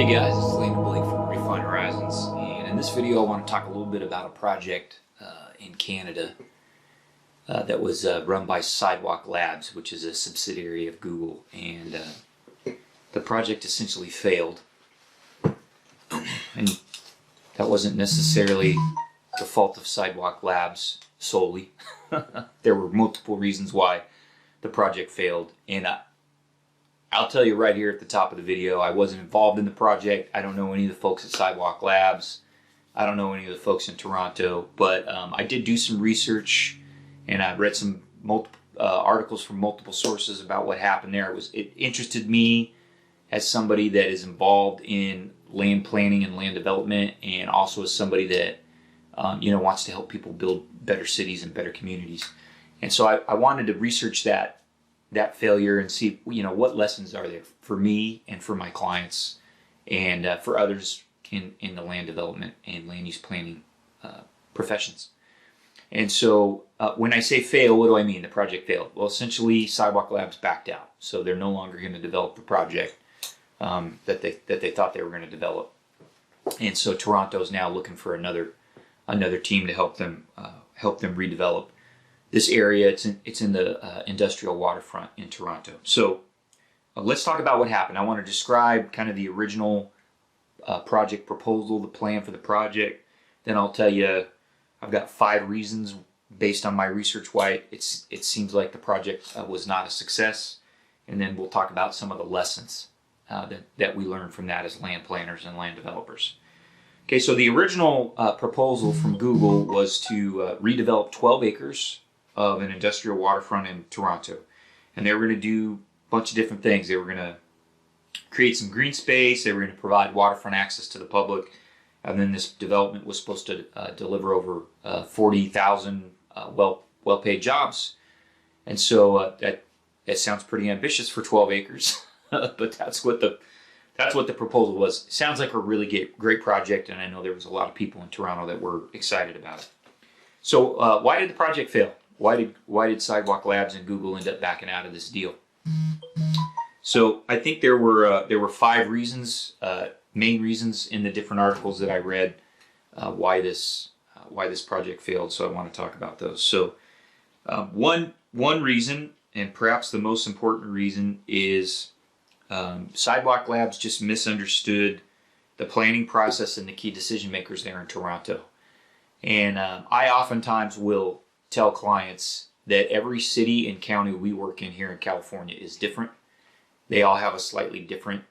Hey guys, it's Landon Blake from Redefined Horizons, and in this video I want to talk a little bit about a project in Canada that was run by Sidewalk Labs, which is a subsidiary of Google, and the project essentially failed. And that wasn't necessarily the fault of Sidewalk Labs solely. There were multiple reasons why the project failed, and I'll tell you right here at the top of the video, I wasn't involved in the project. I don't know any of the folks at Sidewalk Labs. I don't know any of the folks in Toronto, but I did do some research, and I read some articles from multiple sources about what happened there. It interested me as somebody that is involved in land planning and land development, and also as somebody that wants to help people build better cities and better communities. And so I wanted to research that failure and see what lessons are there for me and for my clients and for others in the land development and land use planning professions. And so when I say fail, what do I mean? The project failed. Well, essentially Sidewalk Labs backed out, so they're no longer going to develop the project that they thought they were going to develop. And so Toronto is now looking for another team to help them redevelop this area. It's in the industrial waterfront in Toronto. So let's talk about what happened. I want to describe kind of the original project proposal, the plan for the project. Then I'll tell you, I've got 5 reasons based on my research why it seems like the project was not a success. And then we'll talk about some of the lessons that we learned from that as land planners and land developers. Okay, so the original proposal from Google was to redevelop 12 acres of an industrial waterfront in Toronto. And they were going to do a bunch of different things. They were going to create some green space, they were going to provide waterfront access to the public, and then this development was supposed to deliver over 40,000 well-paid jobs. And so that sounds pretty ambitious for 12 acres, but that's what the proposal was. It sounds like a really great project, and I know there was a lot of people in Toronto that were excited about it. So why did the project fail? Why did Sidewalk Labs and Google end up backing out of this deal? So I think there were 5 reasons, main reasons in the different articles that I read why this project failed. So I want to talk about those. So one reason, and perhaps the most important reason, is Sidewalk Labs just misunderstood the planning process and the key decision makers there in Toronto. And I oftentimes will tell clients that every city and county we work in here in California is different. They all have a slightly different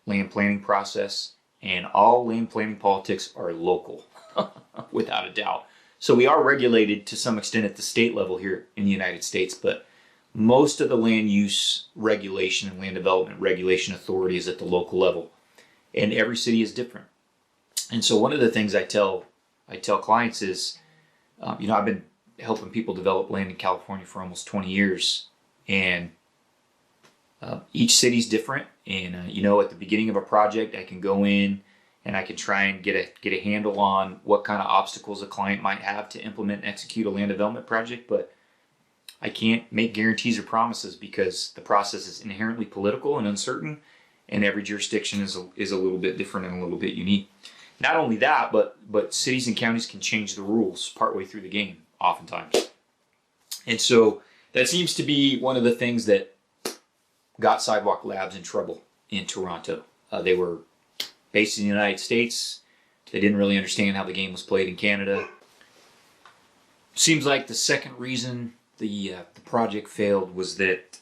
land planning process, and all land planning politics are local, without a doubt. So we are regulated to some extent at the state level here in the United States, but most of the land use regulation and land development regulation authority is at the local level, and every city is different. And so one of the things I tell clients is, I've been helping people develop land in California for almost 20 years, and each city's different. And at the beginning of a project, I can go in and I can try and get a handle on what kind of obstacles a client might have to implement and execute a land development project, but I can't make guarantees or promises because the process is inherently political and uncertain, and every jurisdiction is a little bit different and a little bit unique. Not only that, but cities and counties can change the rules partway through the game, oftentimes. And so that seems to be one of the things that got Sidewalk Labs in trouble in Toronto. They were based in the United States. They didn't really understand how the game was played in Canada. Seems like the second reason the project failed was that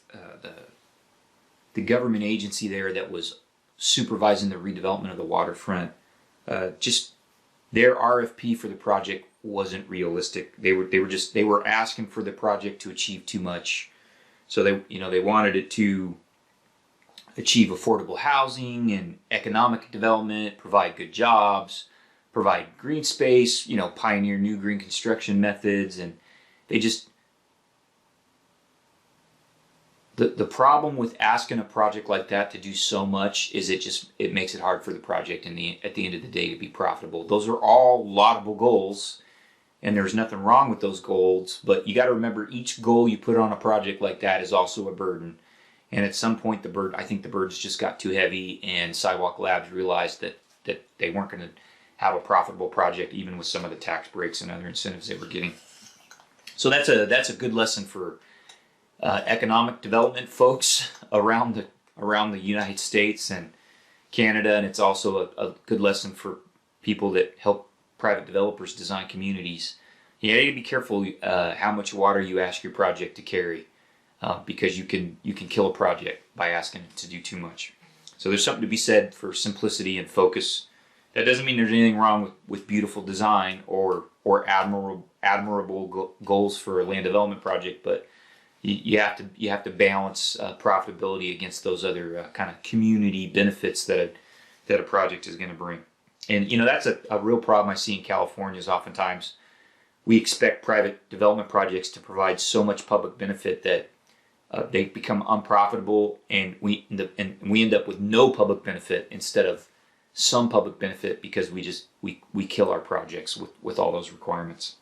the government agency there that was supervising the redevelopment of the waterfront, just their RFP for the project wasn't realistic. They were asking for the project to achieve too much. So they wanted it to achieve affordable housing and economic development, provide good jobs, provide green space, pioneer new green construction methods, and the problem with asking a project like that to do so much is it makes it hard for the project at the end of the day to be profitable. Those are all laudable goals, and there's nothing wrong with those goals, but you got to remember each goal you put on a project like that is also a burden. And at some point, I think the burdens just got too heavy, and Sidewalk Labs realized that they weren't going to have a profitable project, even with some of the tax breaks and other incentives they were getting. So that's a good lesson for economic development folks around the United States and Canada, and it's also a good lesson for people that help private developers design communities. You need to be careful how much water you ask your project to carry, because you can kill a project by asking it to do too much. So there's something to be said for simplicity and focus. That doesn't mean there's anything wrong with beautiful design or admirable goals for a land development project, but you have to balance profitability against those other kind of community benefits that a project is going to bring. And that's a real problem I see in California. Is oftentimes we expect private development projects to provide so much public benefit that they become unprofitable, and we end up with no public benefit instead of some public benefit, because we kill our projects with all those requirements.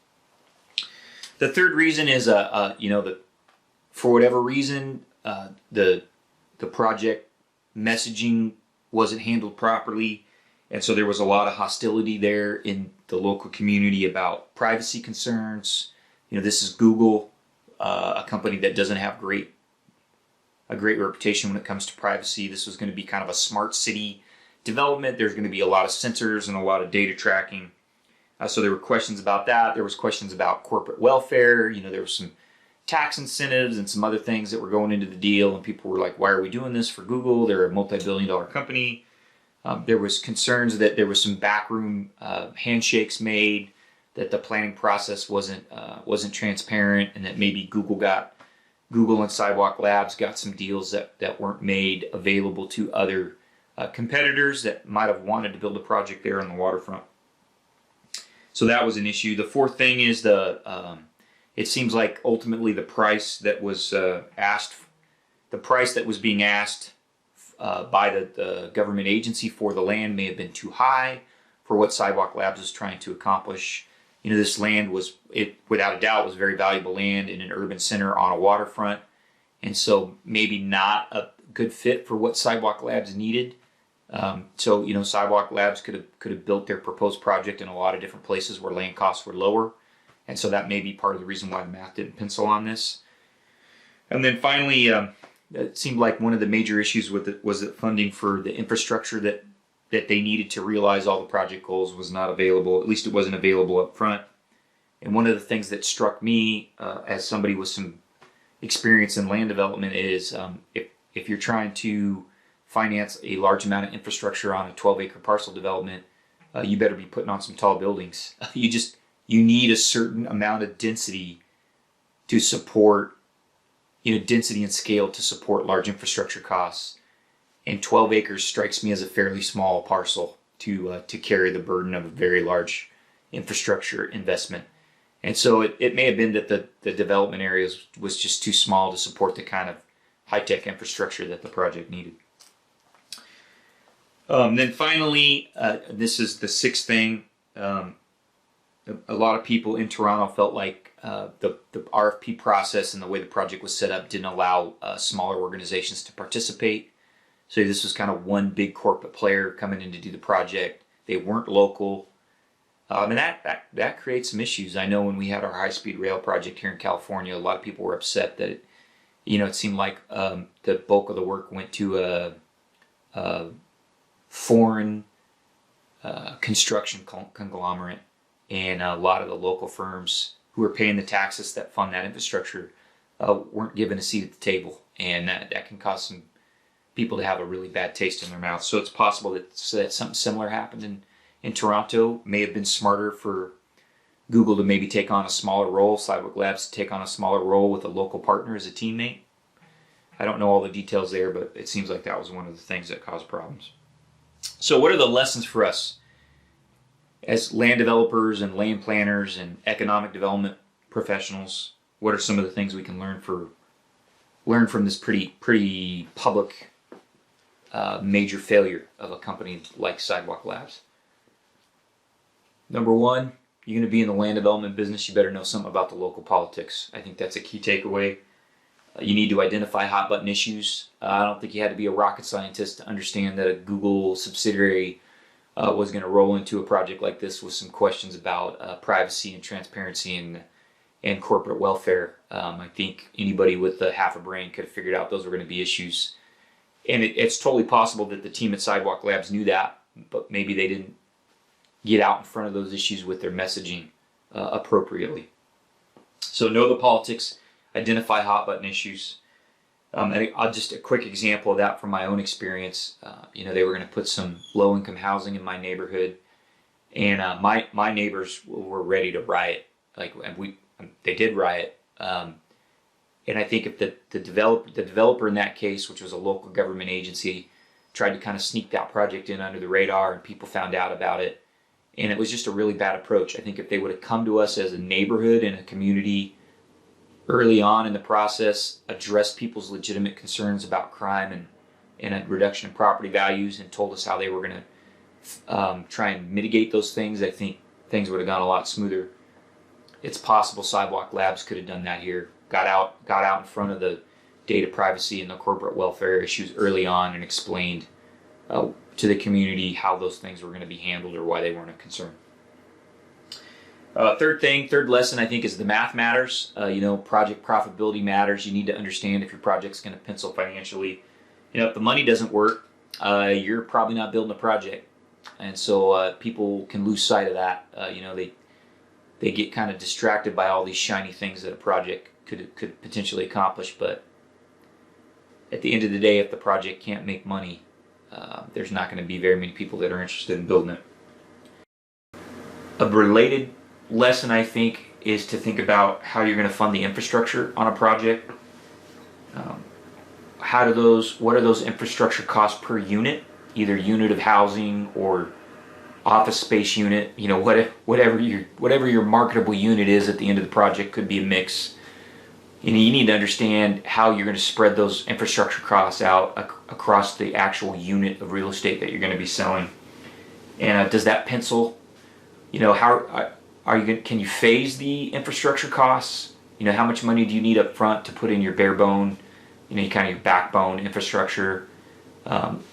The third reason is that for whatever reason the project messaging wasn't handled properly, and so there was a lot of hostility there in the local community about privacy concerns. This is Google, a company that doesn't have a great reputation when it comes to privacy. This was going to be kind of a smart city development. There's going to be a lot of sensors and a lot of data tracking. So there were questions about that. There was questions about corporate welfare. There was some tax incentives and some other things that were going into the deal, and people were like, why are we doing this for Google? They're a multi-billion-dollar company. There was concerns that there was some backroom handshakes made, that the planning process wasn't transparent, and that maybe Google and Sidewalk Labs got some deals that weren't made available to other competitors that might have wanted to build a project there on the waterfront. So that was an issue. The fourth thing is it seems like ultimately the price that was being asked by the government agency for the land may have been too high for what Sidewalk Labs was trying to accomplish. This land without a doubt was very valuable land in an urban center on a waterfront, and so maybe not a good fit for what Sidewalk Labs needed. So Sidewalk Labs could have built their proposed project in a lot of different places where land costs were lower, and so that may be part of the reason why the math didn't pencil on this. And then finally, it seemed like one of the major issues with it was that funding for the infrastructure that they needed to realize all the project goals was not available. At least it wasn't available up front. And one of the things that struck me as somebody with some experience in land development is if you're trying to finance a large amount of infrastructure on a 12-acre parcel development, you better be putting on some tall buildings. You need a certain amount of density to support, density and scale to support large infrastructure costs. And 12 acres strikes me as a fairly small parcel to carry the burden of a very large infrastructure investment. And so it may have been that the development areas was just too small to support the kind of high-tech infrastructure that the project needed. Then finally, this is the sixth thing. A lot of people in Toronto felt like the RFP process and the way the project was set up didn't allow smaller organizations to participate. So this was kind of one big corporate player coming in to do the project. They weren't local. And that creates some issues. I know when we had our high-speed rail project here in California, a lot of people were upset that it seemed like the bulk of the work went to a foreign construction conglomerate, and a lot of the local firms who are paying the taxes that fund that infrastructure weren't given a seat at the table, and that can cause some people to have a really bad taste in their mouth. So it's possible that something similar happened in Toronto. May have been smarter for Google to maybe take on a smaller role, Sidewalk Labs to take on a smaller role with a local partner as a teammate. I don't know all the details there, but it seems like that was one of the things that caused problems. So what are the lessons for us as land developers and land planners and economic development professionals? What are some of the things we can learn from this pretty public major failure of a company like Sidewalk Labs? Number one, you're going to be in the land development business, you better know something about the local politics. I think that's a key takeaway. You need to identify hot button issues. I don't think you had to be a rocket scientist to understand that a Google subsidiary was going to roll into a project like this with some questions about privacy and transparency and corporate welfare. I think anybody with half a brain could have figured out those were going to be issues. And it's totally possible that the team at Sidewalk Labs knew that, but maybe they didn't get out in front of those issues with their messaging appropriately. So know the politics, identify hot button issues. And I'll just a quick example of that from my own experience. They were going to put some low-income housing in my neighborhood, and my neighbors were ready to riot. They did riot. And I think if the developer in that case, which was a local government agency, tried to kind of sneak that project in under the radar, and people found out about it, and it was just a really bad approach. I think if they would have come to us as a neighborhood and a community early on in the process, addressed people's legitimate concerns about crime and a reduction in property values, and told us how they were going to try and mitigate those things, I think things would have gone a lot smoother. It's possible Sidewalk Labs could have done that here. Got out in front of the data privacy and the corporate welfare issues early on and explained to the community how those things were going to be handled or why they weren't a concern. Third lesson, I think, is the math matters. Project profitability matters. You need to understand if your project's going to pencil financially. If the money doesn't work, you're probably not building a project. And so people can lose sight of that. They get kind of distracted by all these shiny things that a project could potentially accomplish. But at the end of the day, if the project can't make money, there's not going to be very many people that are interested in building it. A related lesson, I think, is to think about how you're going to fund the infrastructure on a project. What are those infrastructure costs per unit, either unit of housing or office space unit? Whatever your marketable unit is at the end of the project, could be a mix. You need to understand how you're going to spread those infrastructure costs out across the actual unit of real estate that you're going to be selling. And does that pencil? Can you phase the infrastructure costs? How much money do you need up front to put in your bare bone, your backbone infrastructure?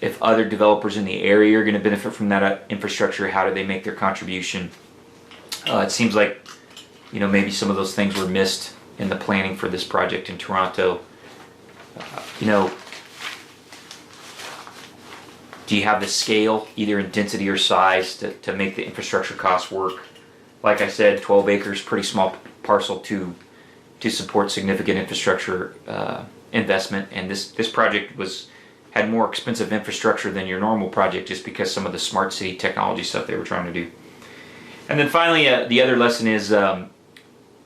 If other developers in the area are going to benefit from that infrastructure, how do they make their contribution? It seems like, maybe some of those things were missed in the planning for this project in Toronto. Do you have the scale, either in density or size, to make the infrastructure costs work? Like I said, 12 acres, pretty small parcel to support significant infrastructure investment. And this project had more expensive infrastructure than your normal project, just because some of the smart city technology stuff they were trying to do. And then finally, the other lesson is,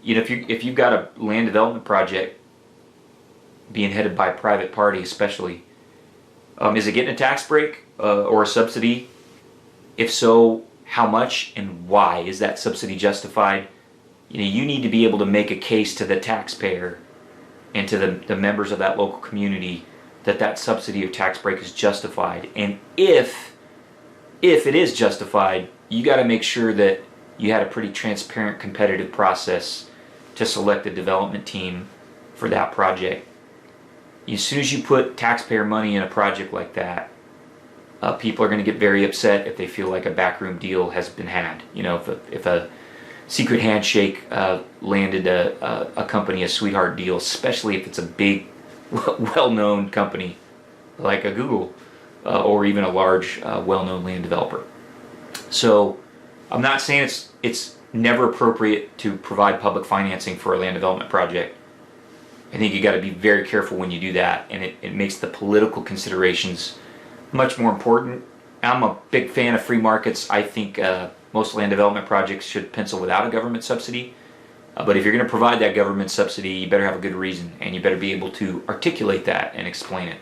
if you've got a land development project being headed by a private party, especially, is it getting a tax break or a subsidy? If so, how much and why? Is that subsidy justified? You need to be able to make a case to the taxpayer and to the members of that local community that subsidy or tax break is justified. And if it is justified, you got to make sure that you had a pretty transparent, competitive process to select the development team for that project. As soon as you put taxpayer money in a project like that, people are going to get very upset if they feel like a backroom deal has been had. If a secret handshake landed a company a sweetheart deal, especially if it's a big, well-known company like a Google or even a large, well-known land developer. So I'm not saying it's never appropriate to provide public financing for a land development project. I think you got to be very careful when you do that, and it makes the political considerations much more important. I'm a big fan of free markets. I think most land development projects should pencil without a government subsidy. But if you're going to provide that government subsidy, you better have a good reason, and you better be able to articulate that and explain it.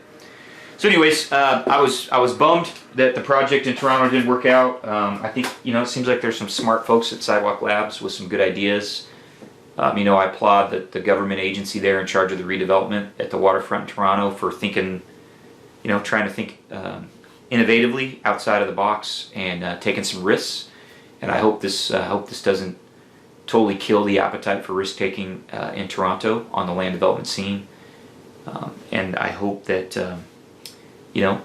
So anyways, I was bummed that the project in Toronto didn't work out. I think, it seems like there's some smart folks at Sidewalk Labs with some good ideas. I applaud the government agency there in charge of the redevelopment at the waterfront in Toronto for thinking, trying to think innovatively outside of the box and taking some risks. And I hope this doesn't totally kill the appetite for risk taking in Toronto on the land development scene. And I hope that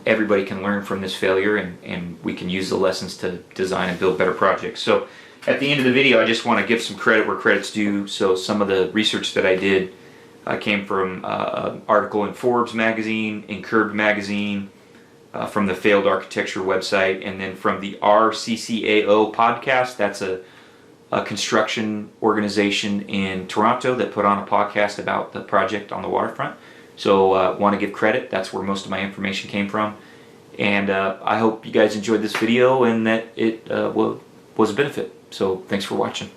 everybody can learn from this failure, and we can use the lessons to design and build better projects. So at the end of the video, I just want to give some credit where credit's due. So some of the research that I did came from an article in Forbes magazine, in Curbed magazine, from the Failed Architecture website, and then from the RCCAO podcast. That's a construction organization in Toronto that put on a podcast about the project on the waterfront. So want to give credit. That's where most of my information came from. And I hope you guys enjoyed this video and that it was a benefit. So thanks for watching.